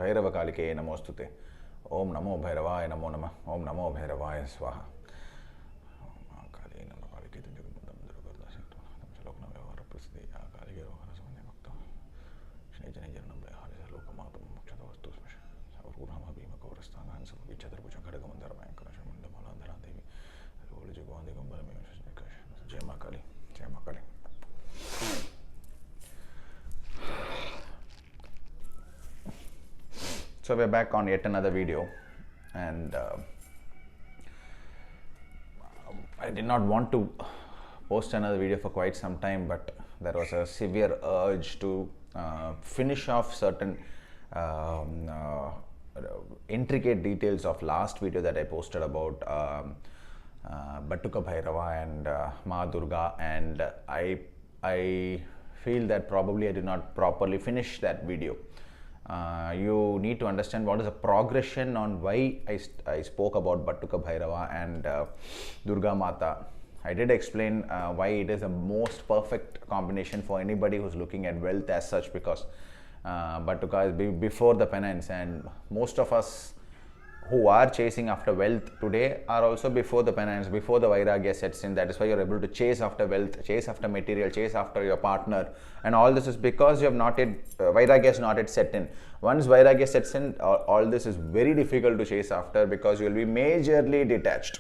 Bhairava Kalike Namostute. Om Namo Bhairavaya Namo Namah. Om Namo Bhairavaya Swaha. Mahakali Mahakali Durga Lokna Vyavahara Prasiddhi Akali Vyavahara Samanya Bhakta Shne Jane Jana Bhayahari Lokamatam Mukshata Vastu Smasha Savarurama Bhima Kaurastana Hansa Vichadarpucha Khadagamandara Mayankara Shamandamala Dhara Devi Holy Jagwandi Gambara Mimashashnika Jai Mahakali Jai Mahakali. So we're back on yet another video, and I did not want to post another video for quite some time, but there was a severe urge to finish off certain intricate details of last video that I posted about Batuka Bhairava and MAA Durga, and I feel that probably I did not properly finish that video. You need to understand what is the progression on why I spoke about Batuka Bhairava and Durga Mata. I did explain why it is the most perfect combination for anybody who's looking at wealth as such, because Batuka is before the penance, and most of us who are chasing after wealth today are also before the penance, before the Vairagya sets in. That is why you're able to chase after wealth, chase after material, chase after your partner, and all this is because you have not yet, Vairagya is not yet set in. Once Vairagya sets in, all this is very difficult to chase after because you will be majorly detached.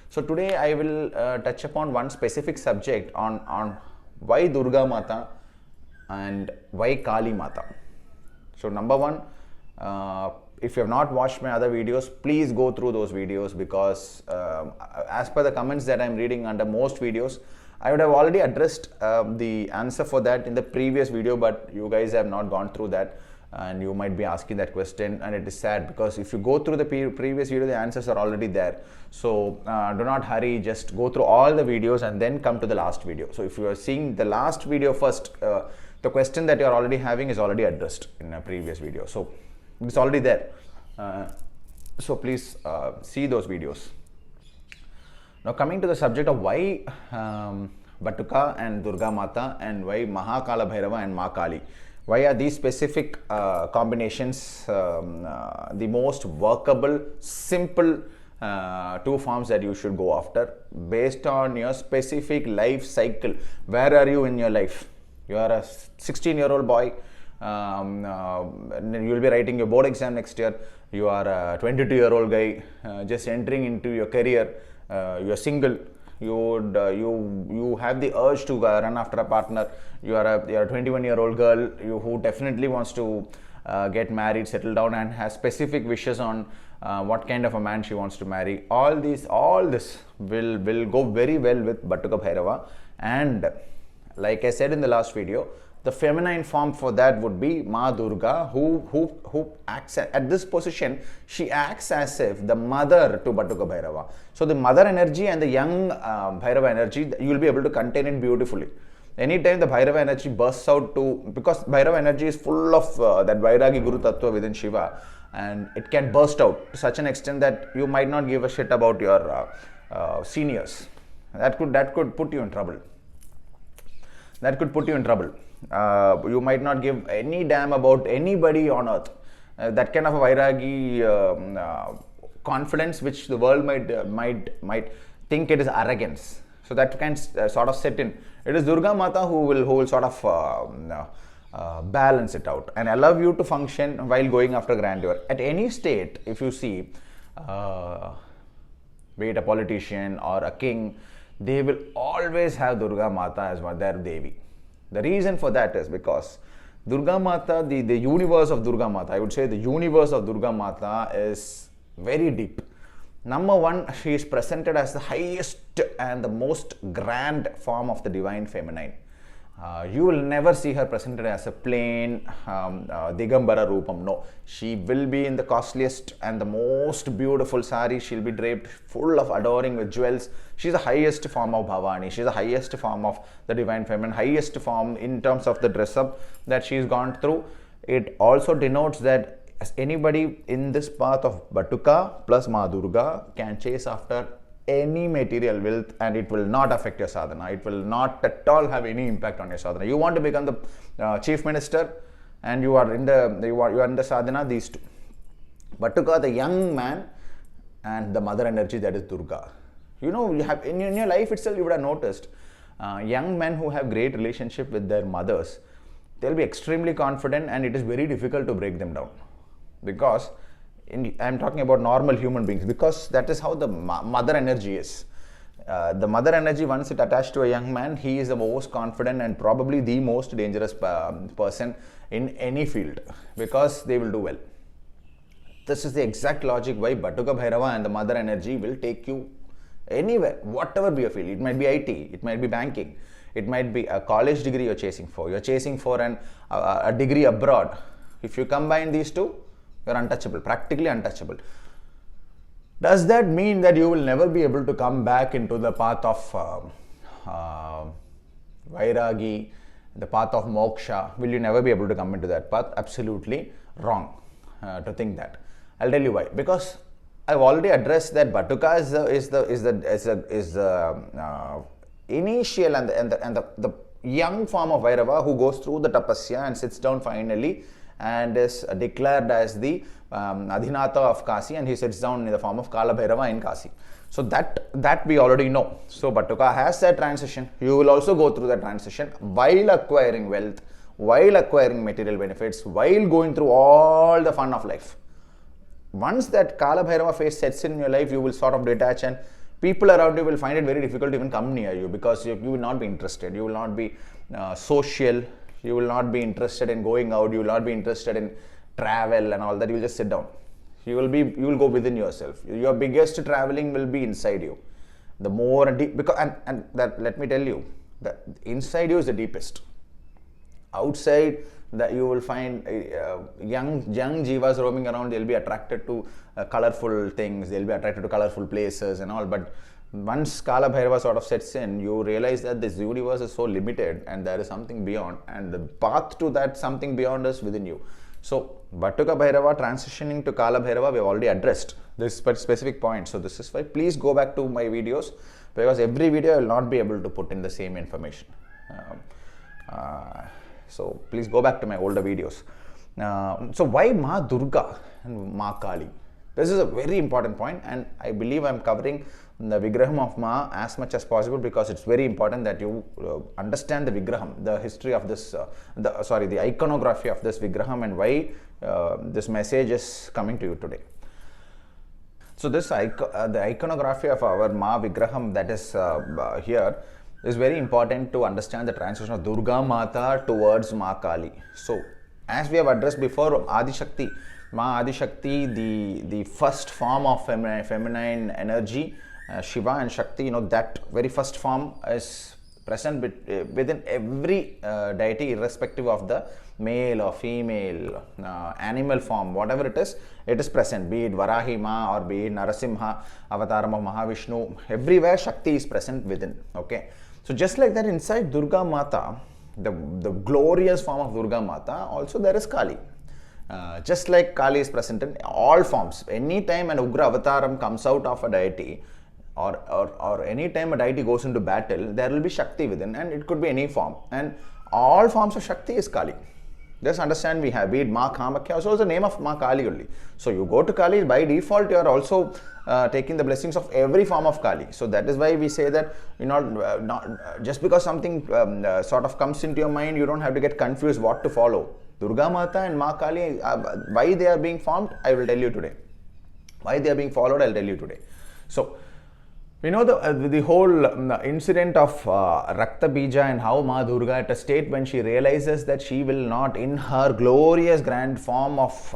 So today I will touch upon one specific subject on why Durga Mata and why Kali Mata. So number one, if you have not watched my other videos, please go through those videos, because as per the comments that I am reading under most videos, I would have already addressed the answer for that in the previous video, but you guys have not gone through that, and you might be asking that question, and it is sad because if you go through the previous video, the answers are already there. So do not hurry, just go through all the videos and then come to the last video. So if you are seeing the last video first, the question that you are already having is already addressed in a previous video. So it's already there. So please see those videos. Now coming to the subject of why Batuka and Durga Mata and why Mahakala Bhairava and Mahakali. Why are these specific combinations the most workable, simple two forms that you should go after based on your specific life cycle? Where are you in your life? You are a 16-year-old boy. You will be writing your board exam next year. You are a 22-year-old guy just entering into your career. You are single. You have the urge to run after a partner. You are a 21-year-old girl who definitely wants to get married, settle down, and has specific wishes on what kind of a man she wants to marry. All this will go very well with Batuka Bhairava, and like I said in the last video, the feminine form for that would be MAA Durga, who acts at this position. She acts as if the mother to Batuka Bhairava. So the mother energy and the young Bhairava energy, you will be able to contain it beautifully. Anytime the Bhairava energy bursts out because Bhairava energy is full of that Vairagi Guru Tattva within Shiva, and it can burst out to such an extent that you might not give a shit about your seniors. That could put you in trouble. You might not give any damn about anybody on earth. That kind of a Vairagi confidence, which the world might think it is arrogance. So that can sort of set in. It is Durga Mata who will sort of balance it out and allow you to function while going after grandeur. At any state, if you see, be it a politician or a king, they will always have Durga Mata as their Devi. The reason for that is because Durga Mata, the universe of Durga Mata, I would say the universe of Durga Mata is very deep. Number one, she is presented as the highest and the most grand form of the divine feminine. You will never see her presented as a plain Digambara Rupam. No, she will be in the costliest and the most beautiful sari. She'll be draped full of adoring with jewels. She's the highest form of Bhavani. She's the highest form of the divine feminine, highest form in terms of the dress up that she's gone through. It also denotes that anybody in this path of Batuka plus MAA Durga can chase after any material wealth, and it will not affect your sadhana. It will not at all have any impact on your sadhana. You want to become the chief minister, and you are in the sadhana, these two. Batuka, the young man, and the mother energy, that is Durga. You know, you have in your life itself, you would have noticed young men who have great relationship with their mothers, they'll be extremely confident, and it is very difficult to break them down, because I'm talking about normal human beings, because that is how the mother energy is. The mother energy, once it attached to a young man, he is the most confident and probably the most dangerous person in any field, because they will do well. This is the exact logic why Batuka Bhairava and the mother energy will take you anywhere, whatever be your field. It might be IT, it might be banking, it might be a college degree you're chasing for. You're chasing for a degree abroad. If you combine these two, you're untouchable, practically untouchable. Does that mean that you will never be able to come back into the path of Vairagi, the path of moksha? Will you never be able to come into that path? Absolutely wrong to think that. I'll tell you why. Because I've already addressed that Batuka is the initial and the young form of Bhairava who goes through the tapasya and sits down finally and is declared as the Adhinata of Kasi, and he sits down in the form of Kala Bhairava in Kasi. So that we already know. So Batuka has that transition. You will also go through that transition while acquiring wealth, while acquiring material benefits, while going through all the fun of life. Once that Kala Bhairava phase sets in your life, you will sort of detach, and people around you will find it very difficult to even come near you, because you will not be interested. You will not be social. You will not be interested in going out. You will not be interested in travel and all that. You will just sit down. You will go within yourself. Your biggest traveling will be inside you. The more deep, because and that, let me tell you, that inside you is the deepest. Outside, that you will find young jivas roaming around. They'll be attracted to colorful things. They'll be attracted to colorful places and all. But once Kala Bhairava sort of sets in, you realize that this universe is so limited and there is something beyond, and the path to that something beyond is within you. So Batuka Bhairava transitioning to Kala Bhairava, we have already addressed this specific point. So this is why please go back to my videos, because every video I will not be able to put in the same information. So please go back to my older videos. So why Ma Durga and Mahakali? This is a very important point, and I believe I'm covering the Vigraham of Ma as much as possible, because it's very important that you understand the Vigraham, the history of this, the iconography of this Vigraham, and why this message is coming to you today. So this the iconography of our Ma Vigraham that is here is very important to understand the transition of Durga Mata towards Mahakali. So as we have addressed before, Adi Shakti, Ma Adi Shakti, the first form of feminine energy, Shiva and Shakti, that very first form is present within every deity, irrespective of the male or female, animal form, whatever it is present, be it Varahi Ma or be it Narasimha, Avataram of Mahavishnu, everywhere Shakti is present within. Okay, so just like that, inside Durga Mata, the glorious form of Durga Mata, also there is Kali. Just like Kali is present in all forms. Anytime an Ugra Avataram comes out of a deity, or any time a deity goes into battle, there will be Shakti within, and it could be any form. And all forms of Shakti is Kali. Just understand, we have, be it Ma Kamakya, also is the name of Ma Kali only. So you go to Kali, by default you are also taking the blessings of every form of Kali. So that is why we say that, not just because something sort of comes into your mind, you don't have to get confused what to follow. Durga Mata and Ma Kali, why they are being formed, I will tell you today. Why they are being followed, I will tell you today. So we know the whole incident of Rakta Bija, and how Ma Durga, at a state when she realizes that she will not, in her glorious grand form of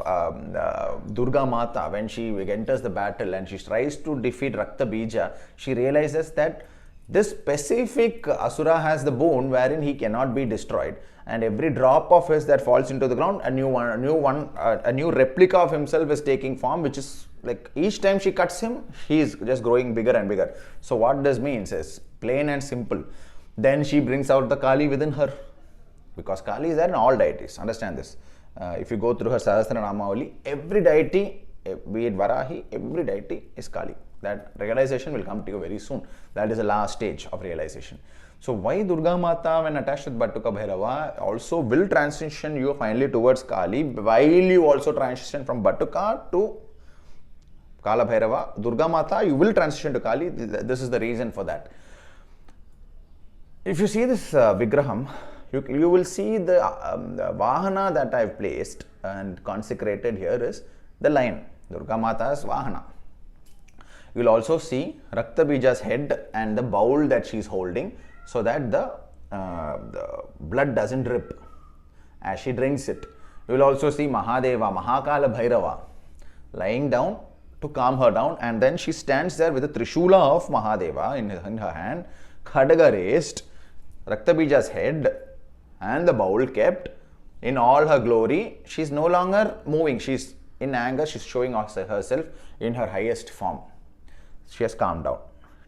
Durga Mata, when she enters the battle and she tries to defeat Rakta Bija, she realizes that this specific Asura has the boon wherein he cannot be destroyed, and every drop of his that falls into the ground, a new replica of himself is taking form, which is like each time she cuts him, he is just growing bigger and bigger. So what this means is plain and simple. Then she brings out the Kali within her, because Kali is there in all deities. Understand this. If you go through her Sahasranamavali, every deity, be it Varahi, every deity is Kali. That realization will come to you very soon. That is the last stage of realization. So why Durga Mata, when attached with Batuka Bhairava, also will transition you finally towards Kali, while you also transition from Batuka to Kala Bhairava. Durga Mata, you will transition to Kali. This is the reason for that. If you see this Vigraham, you will see the Vahana that I have placed and consecrated here is the lion. Durga Mata's Vahana. You will also see Rakta Bija's head and the bowl that she is holding, so that the blood doesn't drip as she drinks it. You will also see Mahadeva, Mahakala Bhairava lying down to calm her down, and then she stands there with the Trishula of Mahadeva in her hand, Khadaga raised, Rakta Bija's head and the bowl kept in all her glory. She is no longer moving. She is in anger. She is showing herself in her highest form. She has calmed down.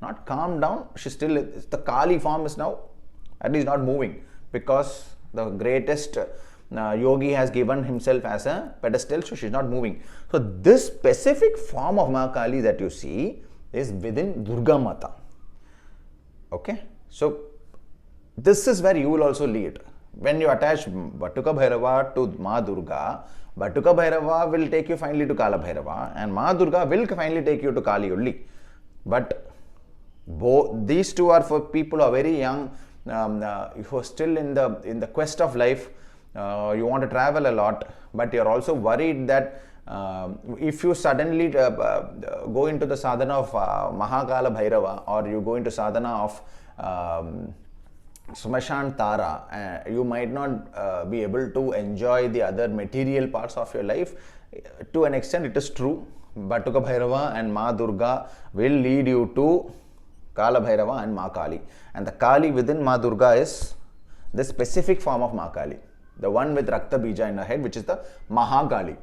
Not calmed down, she still, the Kali form is now at least not moving, because the greatest yogi has given himself as a pedestal, so she is not moving. So this specific form of Mahakali that you see is within Durga Mata. Okay, so this is where you will also lead. When you attach Batuka Bhairava to Ma Durga, Batuka Bhairava will take you finally to Kala Bhairava, and Ma Durga will finally take you to Kali only. But these two are for people who are very young, who are still in the quest of life. You want to travel a lot, but you are also worried that if you suddenly go into the sadhana of Mahakala Bhairava, or you go into sadhana of Smashan Tara, you might not be able to enjoy the other material parts of your life. To an extent, it is true. Batuka Bhairava and Ma Durga will lead you to Kala Bhairava and Ma Kali. And the Kali within Ma Durga is the specific form of Ma Kali, the one with Rakta Bija in her head, which is the Mahakali.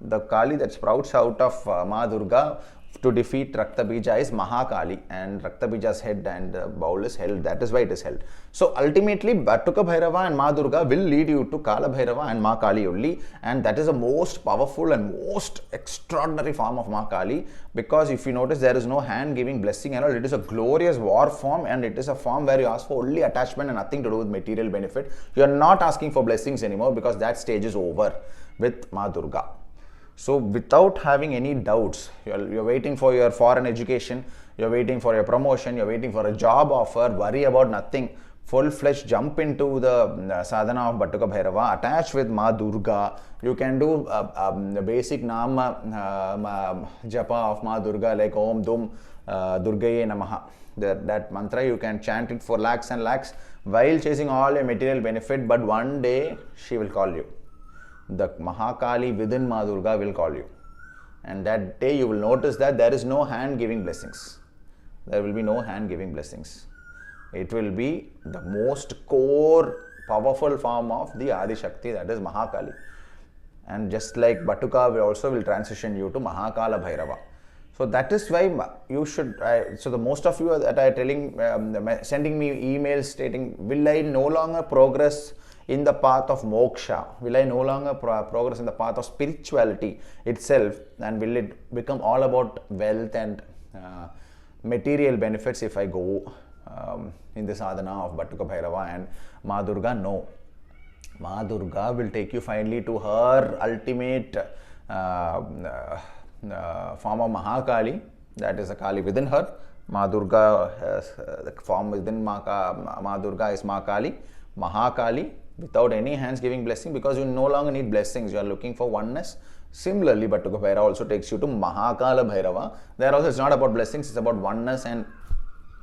The Kali that sprouts out of Ma Durga to defeat Rakta Bija is Mahakali, and Rakta Bija's head and bowl is held. That is why it is held. So ultimately, Batuka Bhairava and Ma Durga will lead you to Kala Bhairava and Ma Kali only, and that is the most powerful and most extraordinary form of Ma Kali, because if you notice, there is no hand giving blessing and all. It is a glorious war form, and it is a form where you ask for only attachment and nothing to do with material benefit. You are not asking for blessings anymore, because that stage is over with Ma Durga. So without having any doubts, you're waiting for your foreign education, you're waiting for your promotion, you're waiting for a job offer, worry about nothing. Full-fledged jump into the sadhana of Batuka Bhairava, attach with Ma Durga. You can do the basic Nama Japa of Ma Durga, like Om Dum Durgaye Namaha. That mantra, you can chant it for lakhs and lakhs while chasing all your material benefit, but one day she will call you. The Mahakali within Ma Durga will call you, and that day you will notice that there is no hand giving blessings. There will be no hand giving blessings. It will be the most core powerful form of the Adi Shakti, that is Mahakali. And just like Batuka, we also will transition you to Mahakala Bhairava. So that is why you should, so the most of you that are telling, sending me emails stating, will I no longer progress in the path of moksha? Will I no longer progress in the path of spirituality itself? And will it become all about wealth and material benefits if I go in the sadhana of Batuka Bhairava and Ma Durga? No. Ma Durga will take you finally to her ultimate form of Mahakali, that is a Kali within her. Ma Durga, the form within Ma Durga is Mahakali, Mahakali, without any hands giving blessing, because you no longer need blessings, you are looking for oneness. Similarly, Batuka Bhairava also takes you to Mahakala Bhairava. There also it's not about blessings, it's about oneness and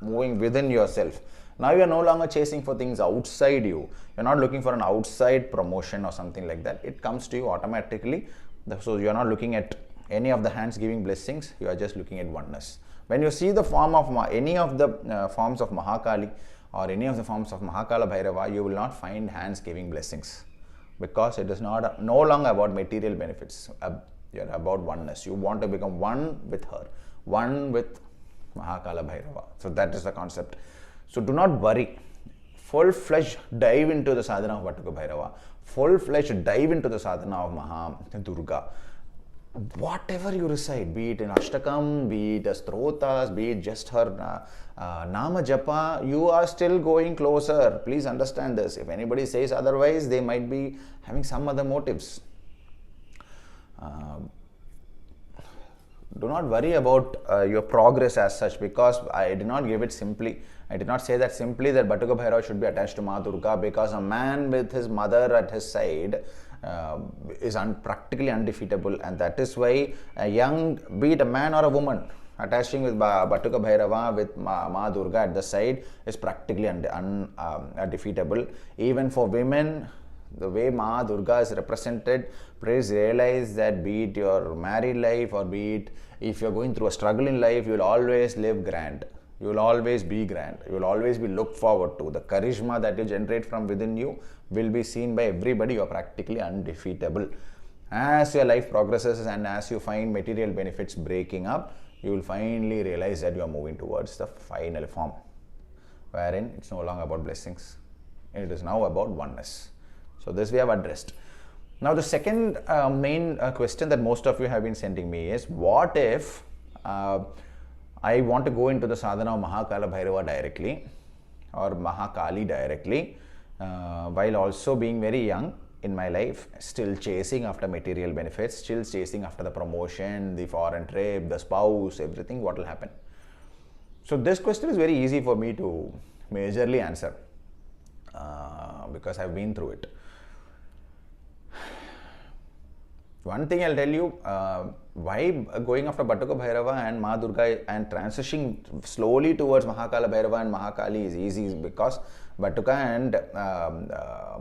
moving within yourself. Now you are no longer chasing for things outside you. You are not looking for an outside promotion or something like that. It comes to you automatically. So you are not looking at any of the hands giving blessings, you are just looking at oneness. When you see the form of any of the forms of Mahakali or any of the forms of Mahakala Bhairava, you will not find hands giving blessings, because it is not no longer about material benefits. You are about oneness. You want to become one with her, one with Mahakala Bhairava. So that is the concept. So do not worry. Full-fledged dive into the sadhana of Batuka Bhairava. Full-fledged dive into the sadhana of Durga. whatever you recite, be it in Ashtakam, be it as Strotas, be it just her Nama Japa, you are still going closer. Please understand this. If anybody says otherwise, they might be having some other motives. Do not worry about your progress as such, because I did not give it simply. I did not say that simply that Batuka Bhairava should be attached to Ma Durga, because a man with his mother at his side is practically undefeatable, and that is why a young, be it a man or a woman, attaching with Batuka Bhairava with Ma Durga at the side is practically undefeatable. Even for women, the way Ma Durga is represented, please realize that be it your married life or be it if you're going through a struggle in life, you will always live grand. You will always be grand. You will always be looked forward to. The charisma that you generate from within you will be seen by everybody. You are practically undefeatable. As your life progresses and as you find material benefits breaking up, you will finally realize that you are moving towards the final form, wherein it's no longer about blessings. It is now about oneness. So this we have addressed. Now the second main question that most of you have been sending me is, what if I want to go into the sadhana of Mahakala Bhairava directly or Mahakali directly, while also being very young in my life, still chasing after material benefits, still chasing after the promotion, the foreign trip, the spouse, everything, what will happen? So this question is very easy for me to majorly answer because I've been through it. One thing I'll tell you, why going after Batuka Bhairava and Ma Durga and transitioning slowly towards Mahakala Bhairava and Mahakali is easy, is because Batuka and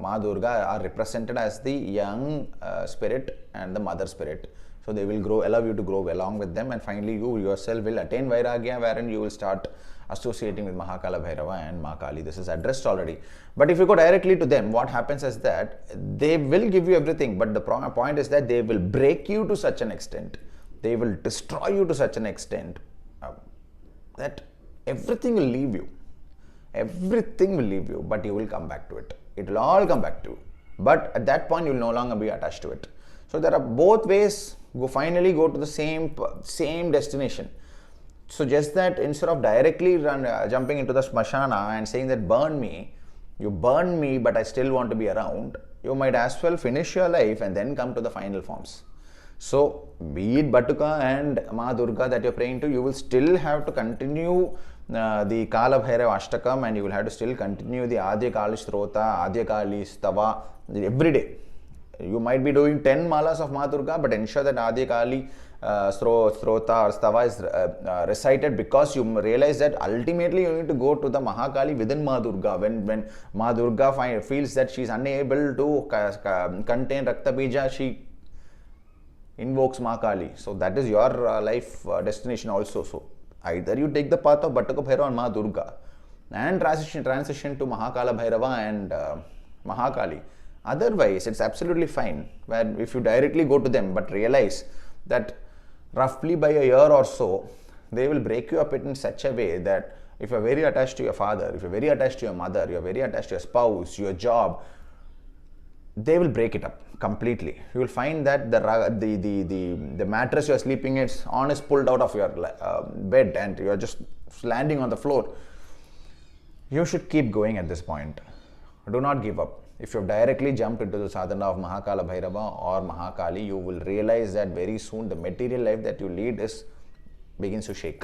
Ma Durga are represented as the young spirit and the mother spirit. So they will allow you to grow along with them, and finally you yourself will attain Vairagya, wherein you will start associating with Mahakala Bhairava and Mahakali. This is addressed already. But if you go directly to them, what happens is that they will give you everything, but the point is that they will break you to such an extent, they will destroy you to such an extent that everything will leave you. Everything will leave you, but you will come back to it. It will all come back to you. But at that point, you will no longer be attached to it. So there are both ways. Finally go to the same destination. So just that instead of directly jumping into the smashana and saying that burn me, you burn me but I still want to be around, you might as well finish your life and then come to the final forms. So be it Batuka and Ma Durga that you're praying to, you will still have to continue the Kala Bhairava Ashtakam, and you will have to still continue the Adya Kali Strota, Adya Kali Stava every day. You might be doing 10 malas of Ma Durga, but ensure that Adya Kali Strota or Stava is recited, because you realize that ultimately you need to go to the Mahakali within Ma Durga. When Ma Durga feels that she is unable to contain Rakta Bija, she invokes Mahakali. So that is your life destination also. So either you take the path of Batuka Bhairava and Ma Durga and transition to Mahakala Bhairava and Mahakali. Otherwise, it's absolutely fine where if you directly go to them, but realize that roughly by a year or so, they will break you up in such a way that if you're very attached to your father, if you're very attached to your mother, you're very attached to your spouse, your job, they will break it up completely. You will find that the mattress you're sleeping on is pulled out of your bed and you're just landing on the floor. You should keep going at this point. Do not give up. If you have directly jumped into the sadhana of Mahakala Bhairava or Mahakali, you will realize that very soon the material life that you lead begins to shake.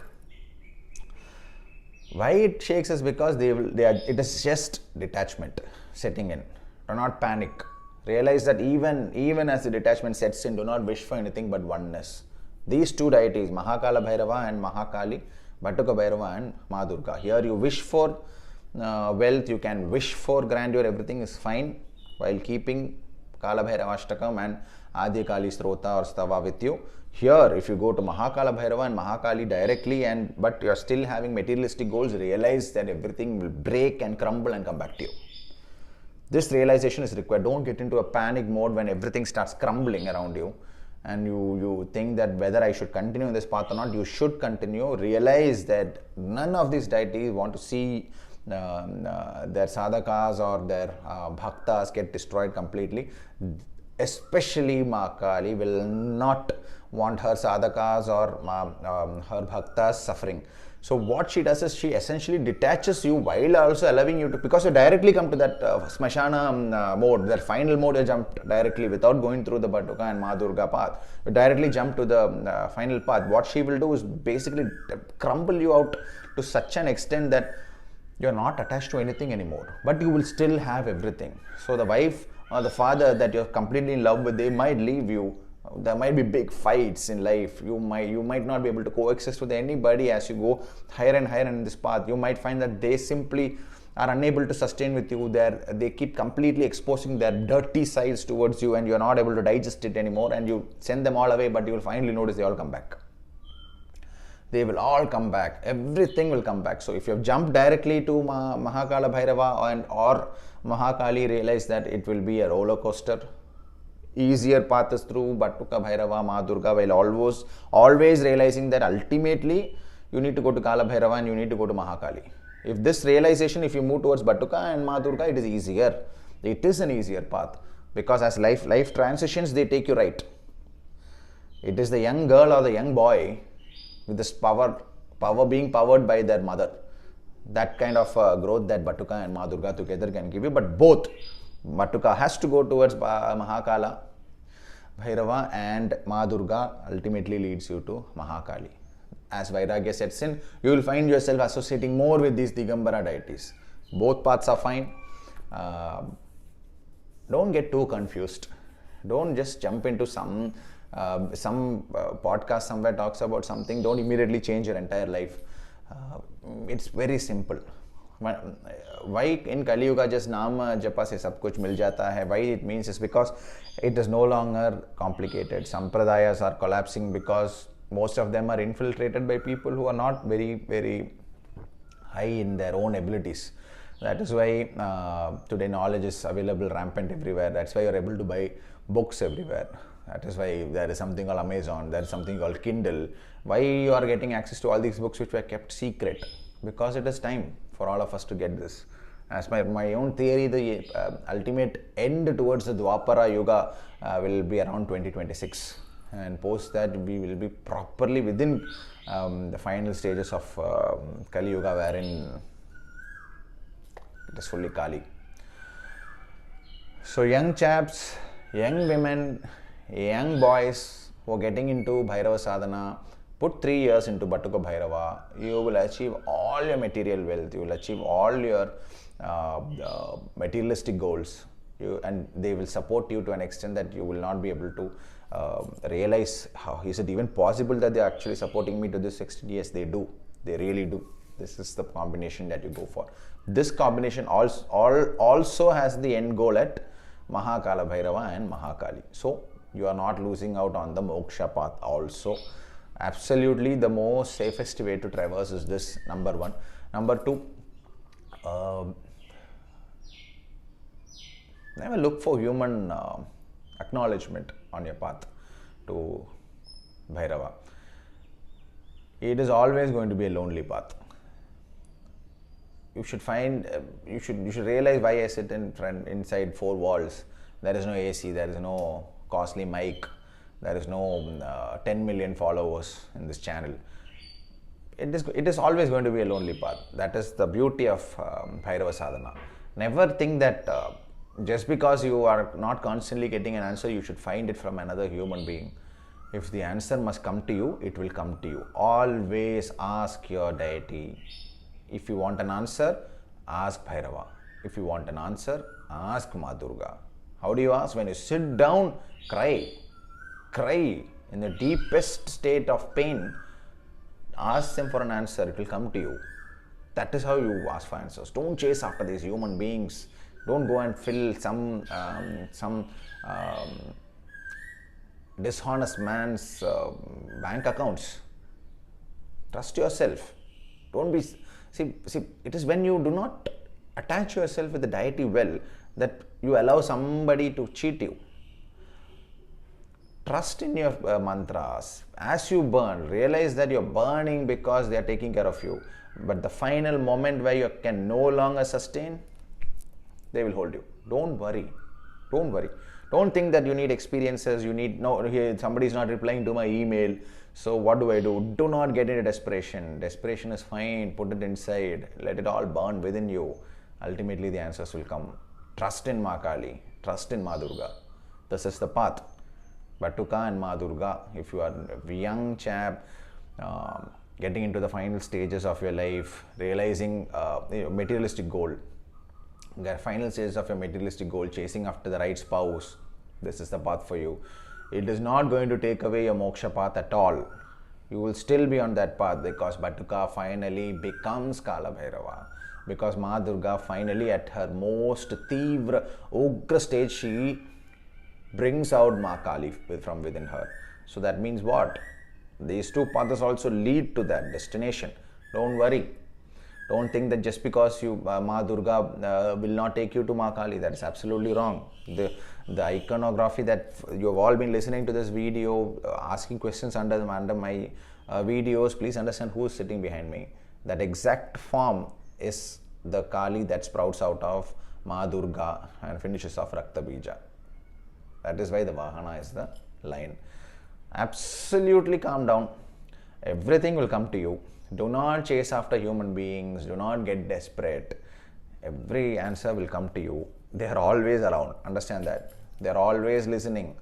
Why it shakes is because it is just detachment setting in. Do not panic. Realize that even as the detachment sets in, do not wish for anything but oneness. These two deities, Mahakala Bhairava and Mahakali, Batuka Bhairava and Ma Durga. Here you wish for wealth, you can wish for grandeur, everything is fine, while keeping Kala Bhairava Ashtakam and Adya Kali Strota or Stava with you. Here, if you go to Mahakala Bhairava and Mahakali directly, but you are still having materialistic goals, realize that everything will break and crumble and come back to you. This realization is required. Don't get into a panic mode when everything starts crumbling around you and you think that whether I should continue in this path or not. You should continue. Realize that none of these deities want to see their sadhakas or their bhaktas get destroyed completely. especially Mahakali, will not want her sadhakas or her bhaktas suffering. So what she does is she essentially detaches you while also allowing you to, because you directly come to that smashana mode, that final mode, you jump directly without going through the Batuka and Ma Durga path. You directly jump to the final path. What she will do is basically crumble you out to such an extent that you are not attached to anything anymore, but you will still have everything. So the wife or the father that you're completely in love with, they might leave you. There might be big fights in life. You might not be able to coexist with anybody as you go higher and higher in this path. You might find that they simply are unable to sustain with you. They keep completely exposing their dirty sides towards you, and you're not able to digest it anymore, and you send them all away, but you will finally notice they all come back. They will all come back. Everything will come back. So if you have jumped directly to Mahakala Bhairava or Mahakali, realize that it will be a roller coaster. Easier path is through Batuka, Bhairava, Ma Durga, while always realizing that ultimately you need to go to Kala Bhairava and you need to go to Mahakali. If this realization, if you move towards Batuka and Ma Durga, it is easier. It is an easier path, because as life transitions, they take you right. It is the young girl or the young boy with this power being powered by their mother. That kind of growth that Batuka and Ma Durga together can give you. But both, Batuka has to go towards Mahakala Bhairava, and Ma Durga ultimately leads you to Mahakali. As Vairagya sets in, you will find yourself associating more with these Digambara deities. Both paths are fine. Don't get too confused. Don't just jump into some podcast somewhere talks about something. Don't immediately change your entire life. It's very simple. Why in Kali Yuga just Nama Japa se sab kuch mil jata hai? Why it means is because it is no longer complicated. Sampradayas are collapsing because most of them are infiltrated by people who are not very, very high in their own abilities. That is why today knowledge is available rampant everywhere. That's why you're able to buy books everywhere. That is why there is something called Amazon, there is something called Kindle. Why you are getting access to all these books which were kept secret? Because it is time for all of us to get this. As my own theory, the ultimate end towards the Dwapara Yuga will be around 2026. And post that, we will be properly within the final stages of Kali Yuga, wherein it is fully Kali. So young chaps, young women, young boys who are getting into Bhairava sadhana, put 3 years into Batuka Bhairava. You will achieve all your material wealth. You will achieve all your materialistic goals. And they will support you to an extent that you will not be able to realize how is it even possible that they are actually supporting me to this extent. Yes, they do. They really do. This is the combination that you go for. This combination also has the end goal at Mahakala Bhairava and Mahakali. So you are not losing out on the moksha path also. Absolutely the most safest way to traverse is this, number one. Number two, never look for human acknowledgement on your path to Bhairava. It is always going to be a lonely path. You should find, you should realize why I sit inside 4 walls. There is no AC, there is no costly mic, there is no 10 million followers in this channel. It is always going to be a lonely path. That is the beauty of Bhairava sadhana. Never think that just because you are not constantly getting an answer, you should find it from another human being. If the answer must come to you, it will come to you. Always ask your deity. If you want an answer, ask Bhairava. If you want an answer, ask Ma Durga. How do you ask? When you sit down, cry. Cry in the deepest state of pain. Ask them for an answer, it will come to you. That is how you ask for answers. Don't chase after these human beings. Don't go and fill some dishonest man's bank accounts. Trust yourself. Don't be... See, it is when you do not attach yourself with the deity well that you allow somebody to cheat you. Trust in your mantras. As you burn, realize that you're burning because they are taking care of you. But the final moment where you can no longer sustain, they will hold you. Don't worry. Don't worry. Don't think that you need experiences, you need, no, here somebody is not replying to my email, so what do I do? Do not get into desperation. Desperation is fine, put it inside, let it all burn within you. Ultimately, the answers will come. Trust in Mahakali, trust in Ma Durga. This is the path. Batuka and Ma Durga, if you are a young chap, getting into the final stages of your life, realizing materialistic goal, the final stages of your materialistic goal, chasing after the right spouse, this is the path for you. It is not going to take away your moksha path at all. You will still be on that path because Batuka finally becomes Kala Bhairava. Because Ma Durga finally at her most tivra, ugra stage, she brings out Mahakali from within her. So that means what? These two paths also lead to that destination. Don't worry. Don't think that just because you Ma Durga will not take you to Mahakali. That is absolutely wrong. The iconography that you have all been listening to this video, asking questions under my videos, please understand who is sitting behind me. That exact form is the Kali that sprouts out of Ma Durga and finishes off Rakta Bija. That is why the Vahana is the lion. Absolutely calm down. Everything will come to you. Do not chase after human beings. Do not get desperate. Every answer will come to you. They are always around. Understand that. They are always listening.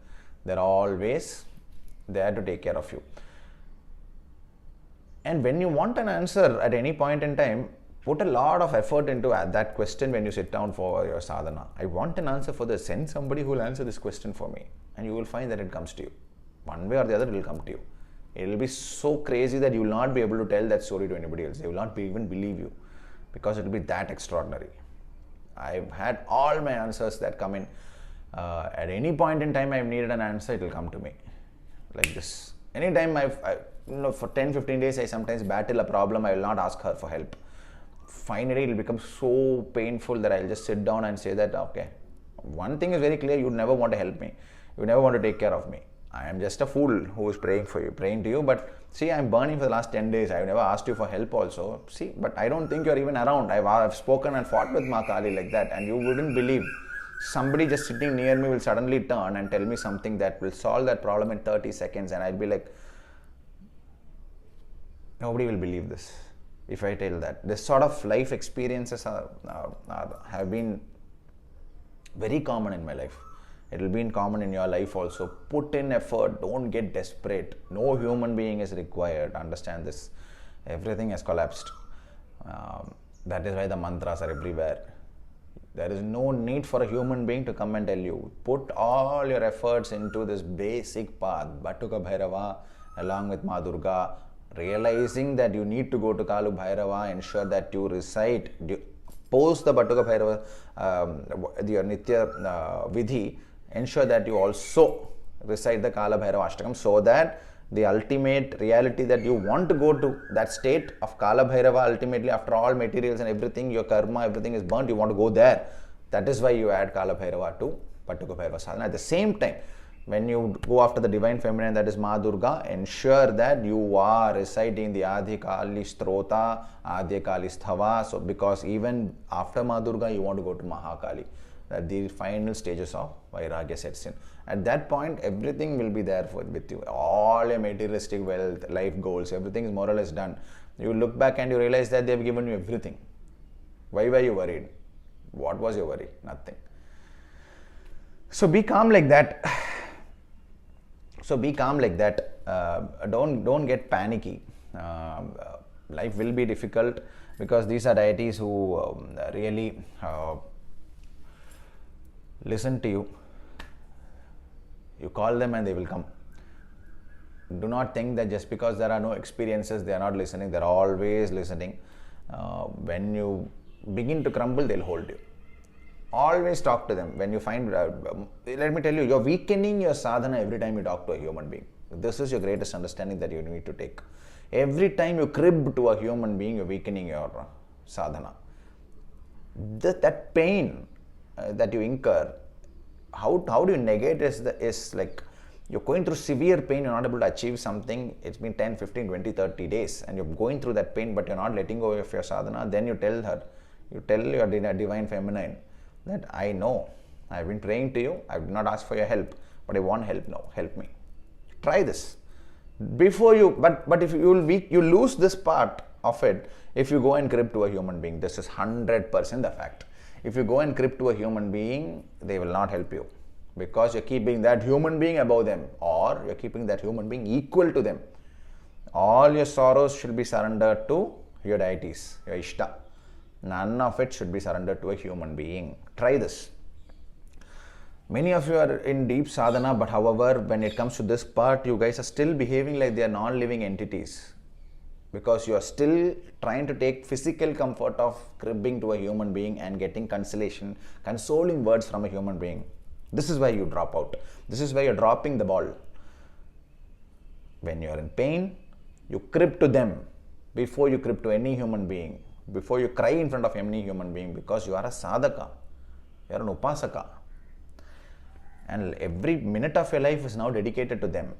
They are always there to take care of you. And when you want an answer at any point in time, put a lot of effort into that question when you sit down for your sadhana. I want an answer for this. Send somebody who will answer this question for me. And you will find that it comes to you. One way or the other, it will come to you. It will be so crazy that you will not be able to tell that story to anybody else. They will not even believe you because it will be that extraordinary. I've had all my answers that come in. At any point in time I've needed an answer, it will come to me. Like this. Anytime for 10-15 days, I sometimes battle a problem, I will not ask her for help. Finally, it will become so painful that I'll just sit down and say that, okay, one thing is very clear, you never want to help me. You never want to take care of me. I am just a fool who is praying to you. But see, I'm burning for the last 10 days. I've never asked you for help also. See, but I don't think you're even around. I've spoken and fought with Mahakali like that, and you wouldn't believe. Somebody just sitting near me will suddenly turn and tell me something that will solve that problem in 30 seconds, and I'll be like, nobody will believe this if I tell that. This sort of life experiences have been very common in my life. It will be common in your life also. Put in effort. Don't get desperate. No human being is required. Understand this. Everything has collapsed. That is why the mantras are everywhere. There is no need for a human being to come and tell you. Put all your efforts into this basic path. Batuka Bhairava along with Ma Durga. Realizing that you need to go to Kalu Bhairava. Ensure that you recite. Post the Batuka Bhairava, your Nitya Vidhi. Ensure that you also recite the Kala Bhairava Ashtakam so that the ultimate reality that you want to go to that state of Kala Bhairava, ultimately after all materials and everything, your karma, everything is burnt, you want to go there. That is why you add Kala Bhairava to Batuka Bhairava sadhana. At the same time, when you go after the divine feminine, that is Ma Durga, ensure that you are reciting the Adi Kali Strota, Adi Kali Sthava. So because even after Ma Durga, you want to go to Mahakali. That the final stages of Vairagya sets in. At that point, everything will be there with you. All your materialistic wealth, life goals, everything is more or less done. You look back and you realize that they have given you everything. Why were you worried? What was your worry? Nothing. So be calm like that. Don't get panicky. Life will be difficult because these are deities who really listen to you. You call them and they will come. Do not think that just because there are no experiences, they are not listening. They are always listening. When you begin to crumble, they'll hold you. Always talk to them. When you find, let me tell you, you're weakening your sadhana every time you talk to a human being. This is your greatest understanding that you need to take. Every time you crib to a human being, you're weakening your sadhana. That pain that you incur, how do you negate is like you're going through severe pain, you're not able to achieve something, it's been 10, 15, 20, 30 days and you're going through that pain but you're not letting go of your sadhana. Then you tell her, you tell your divine feminine that I know I've been praying to you. I did not ask for your help, but I want help now. Help me. Try this. Before you, but if you lose this part of it if you go and crip to a human being. This is 100% the fact. If you go and crip to a human being, they will not help you because you're keeping that human being above them, or you're keeping that human being equal to them. All your sorrows should be surrendered to your deities, your Ishta. None of it should be surrendered to a human being. Try this. Many of you are in deep sadhana, but however, when it comes to this part, you guys are still behaving like they are non-living entities because you are still trying to take physical comfort of cribbing to a human being and getting consolation, consoling words from a human being. This is where you drop out. This is where you're dropping the ball. When you're in pain, you crib to them before you crib to any human being, before you cry in front of any human being, because you are a sadhaka, you are an upasaka. And every minute of your life is now dedicated to them.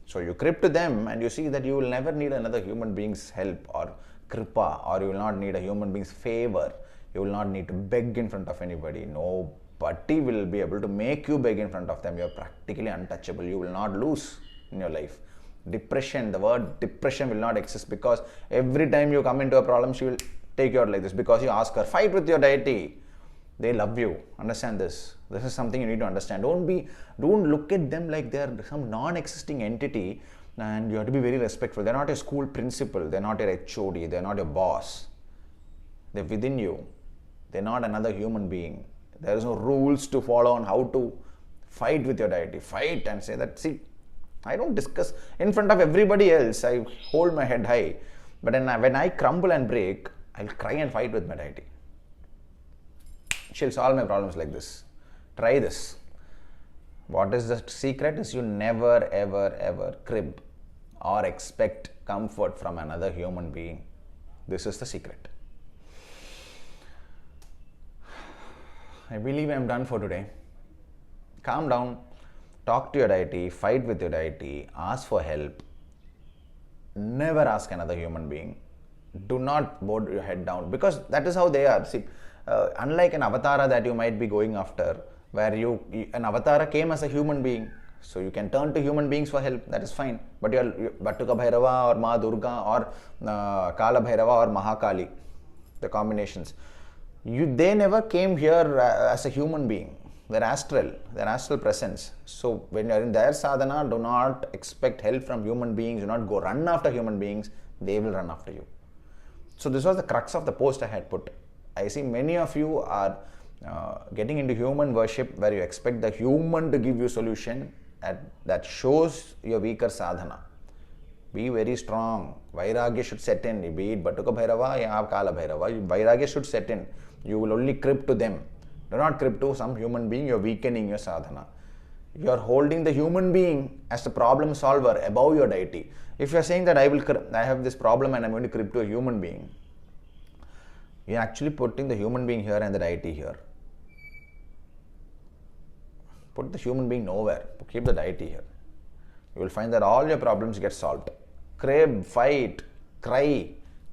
So you crib to them and you see that you will never need another human being's help or kripa, or you will not need a human being's favor. You will not need to beg in front of anybody. Nobody will be able to make you beg in front of them. You are practically untouchable. You will not lose in your life. Depression, the word depression will not exist because every time you come into a problem, she will take you out like this because you ask her, fight with your deity. They love you. Understand this. This is something you need to understand. Don't look at them like they are some non-existing entity, and you have to be very respectful. They're not a school principal. They're not your HOD. They're not your boss. They're within you. They're not another human being. There is no rules to follow on how to fight with your deity. Fight and say that, see, I don't discuss in front of everybody else. I hold my head high. But when I crumble and break, I'll cry and fight with my deity. She'll solve my problems like this. Try this. What is the secret is you never ever crib or expect comfort from another human being. This is the secret. I believe I'm done for today. Calm down. Talk to your deity. Fight with your deity. Ask for help. Never ask another human being. Do not bow your head down because that is how they are. See, unlike an avatara that you might be going after, where an avatara came as a human being, so you can turn to human beings for help, that is fine. But your Batuka Bhairava or Ma Durga or Kala Bhairava or Mahakali, the combinations, they never came here as a human being. They're astral presence. So when you're in their sadhana, do not expect help from human beings. Do not go run after human beings. They will run after you. So this was the crux of the post I had put. I see many of you are getting into human worship where you expect the human to give you solution, that shows your weaker sadhana. Be very strong. Vairagya should set in. Be it Batuka Bhairava or Kala Bhairava, Vairagya should set in. You will only crib to them. Do not crib to some human being. You are weakening your sadhana. You are holding the human being as the problem solver above your deity. If you are saying that I have this problem and I'm going to crib to a human being, you are actually putting the human being here and the deity here. Put the human being nowhere. Keep the deity here. You will find that all your problems get solved. Crib, fight, cry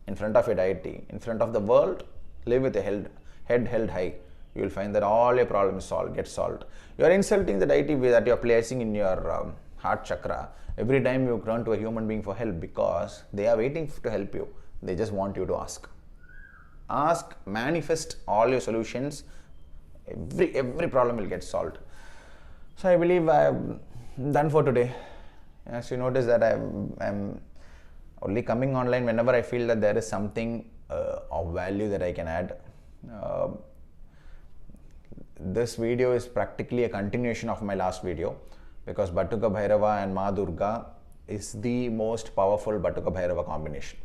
in front of your deity. In front of the world, live with a head held high. You will find that all your problems get solved. You are insulting the deity that you are placing in your heart chakra every time you turn to a human being for help because they are waiting to help you. They just want you to ask. Ask, manifest all your solutions. Every problem will get solved. So I believe I'm done for today. As you notice that I'm only coming online whenever I feel that there is something of value that I can add. This video is practically a continuation of my last video because Batuka Bhairava and Ma Durga is the most powerful Batuka Bhairava combination.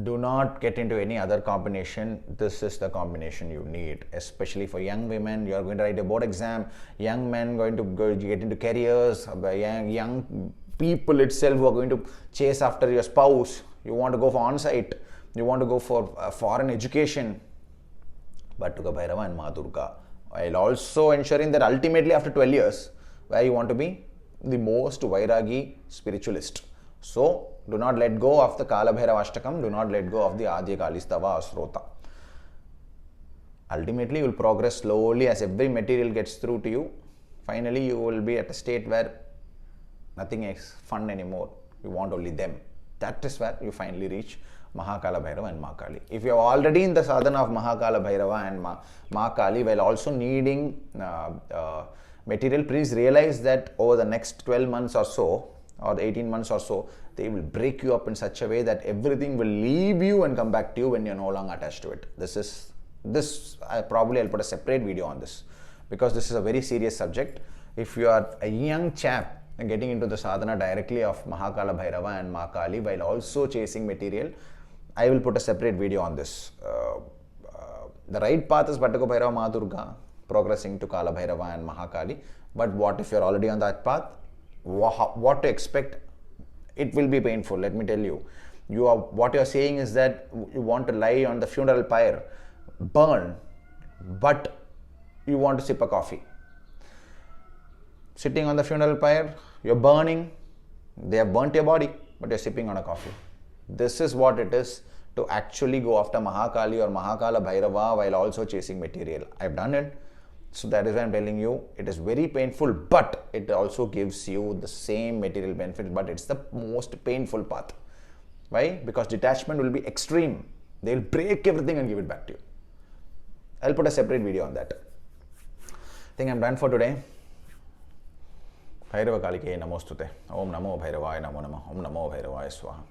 Do not get into any other combination. This is the combination you need, especially for young women. You are going to write a board exam. Young men going to get into careers. Young people itself who are going to chase after your spouse. You want to go for on-site. You want to go for foreign education. Batuka Bhairava and Ma Durga. While also ensuring that ultimately after 12 years, where you want to be the most Vairagi spiritualist. So, do not let go of the Kala Bhairava Ashtakam, do not let go of the Adya Kalistava Asrota. Ultimately, you will progress slowly as every material gets through to you. Finally, you will be at a state where nothing is fun anymore. You want only them. That is where you finally reach Mahakala, Bhairava and Mahakali. If you are already in the sadhana of Mahakala, Bhairava and Mahakali while also needing material, please realize that over the next 12 months or so, or 18 months or so, they will break you up in such a way that everything will leave you and come back to you when you're no longer attached to it. I'll put a separate video on this, because this is a very serious subject. If you are a young chap getting into the sadhana directly of Mahakala, Bhairava and Mahakali while also chasing material, I will put a separate video on this. The right path is Batuka, Bhairava, Ma Durga, progressing to Kala, Bhairava and Mahakali. But what if you're already on that path? What to expect? It will be painful, let me tell you. What you're saying is that you want to lie on the funeral pyre, burn, but you want to sip a coffee. Sitting on the funeral pyre, you're burning, they have burnt your body, but you're sipping on a coffee. This is what it is to actually go after Mahakali or Mahakala Bhairava while also chasing material. I've done it. So that is why I'm telling you, it is very painful, but it also gives you the same material benefits, but it's the most painful path. Why? Because detachment will be extreme. They'll break everything and give it back to you. I'll put a separate video on that. I think I'm done for today. Bhairava Kalike Namostute. Om Namo Bhairavaya Namo Namo. Om Namo Bhairavaya Swaha.